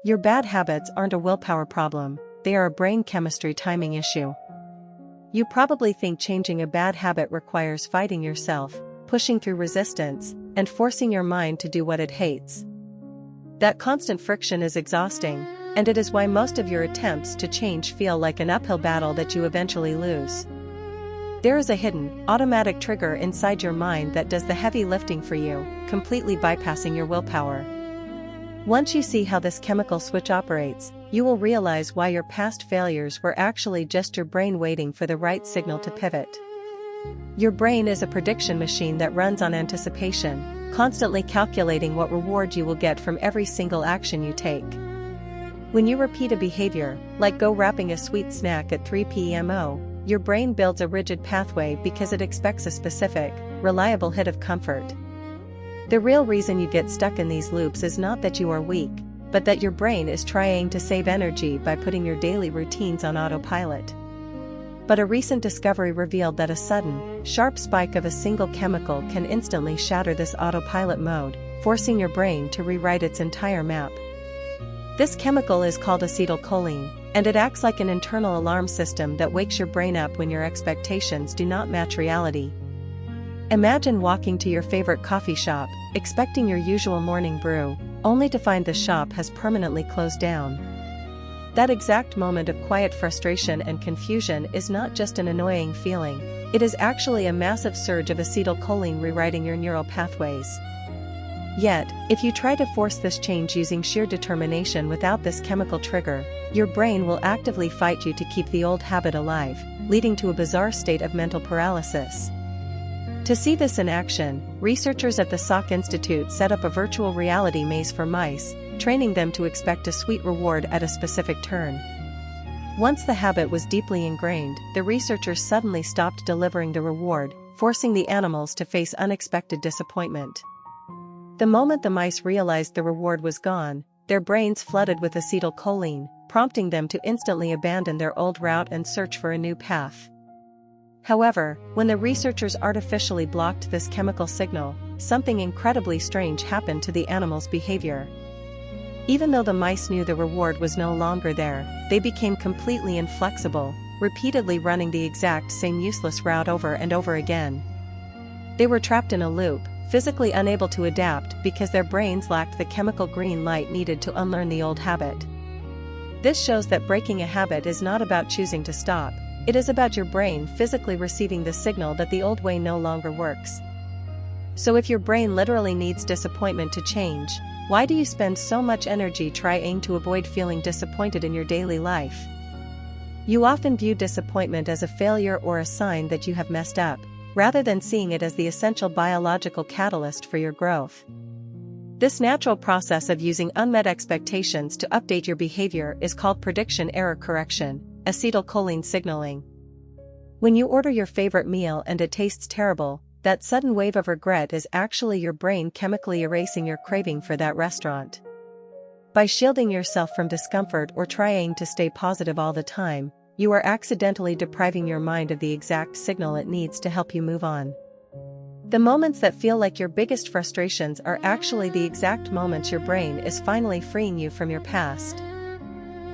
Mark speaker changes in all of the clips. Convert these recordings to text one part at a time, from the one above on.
Speaker 1: Your bad habits aren't a willpower problem, they are a brain chemistry timing issue. You probably think changing a bad habit requires fighting yourself, pushing through resistance, and forcing your mind to do what it hates. That constant friction is exhausting, and it is why most of your attempts to change feel like an uphill battle that you eventually lose. There is a hidden, automatic trigger inside your mind that does the heavy lifting for you, completely bypassing your willpower. Once you see how this chemical switch operates, you will realize why your past failures were actually just your brain waiting for the right signal to pivot. Your brain is a prediction machine that runs on anticipation, constantly calculating what reward you will get from every single action you take. When you repeat a behavior, like go wrapping a sweet snack at 3 p.m., your brain builds a rigid pathway because it expects a specific, reliable hit of comfort. The real reason you get stuck in these loops is not that you are weak, but that your brain is trying to save energy by putting your daily routines on autopilot. But a recent discovery revealed that a sudden, sharp spike of a single chemical can instantly shatter this autopilot mode, forcing your brain to rewrite its entire map. This chemical is called acetylcholine, and it acts like an internal alarm system that wakes your brain up when your expectations do not match reality. Imagine walking to your favorite coffee shop, expecting your usual morning brew, only to find the shop has permanently closed down. That exact moment of quiet frustration and confusion is not just an annoying feeling, it is actually a massive surge of acetylcholine rewriting your neural pathways. Yet, if you try to force this change using sheer determination without this chemical trigger, your brain will actively fight you to keep the old habit alive, leading to a bizarre state of mental paralysis. To see this in action, researchers at the Salk Institute set up a virtual reality maze for mice, training them to expect a sweet reward at a specific turn. Once the habit was deeply ingrained, the researchers suddenly stopped delivering the reward, forcing the animals to face unexpected disappointment. The moment the mice realized the reward was gone, their brains flooded with acetylcholine, prompting them to instantly abandon their old route and search for a new path. However, when the researchers artificially blocked this chemical signal, something incredibly strange happened to the animals' behavior. Even though the mice knew the reward was no longer there, they became completely inflexible, repeatedly running the exact same useless route over and over again. They were trapped in a loop, physically unable to adapt because their brains lacked the chemical green light needed to unlearn the old habit. This shows that breaking a habit is not about choosing to stop, it is about your brain physically receiving the signal that the old way no longer works. So if your brain literally needs disappointment to change, why do you spend so much energy trying to avoid feeling disappointed in your daily life? You often view disappointment as a failure or a sign that you have messed up, rather than seeing it as the essential biological catalyst for your growth. This natural process of using unmet expectations to update your behavior is called prediction error correction, acetylcholine signaling. When you order your favorite meal and it tastes terrible, that sudden wave of regret is actually your brain chemically erasing your craving for that restaurant. By shielding yourself from discomfort or trying to stay positive all the time, you are accidentally depriving your mind of the exact signal it needs to help you move on. The moments that feel like your biggest frustrations are actually the exact moments your brain is finally freeing you from your past.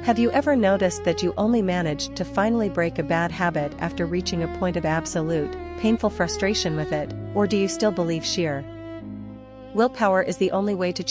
Speaker 1: Have you ever noticed that you only managed to finally break a bad habit after reaching a point of absolute, painful frustration with it, or do you still believe sheer willpower is the only way to change?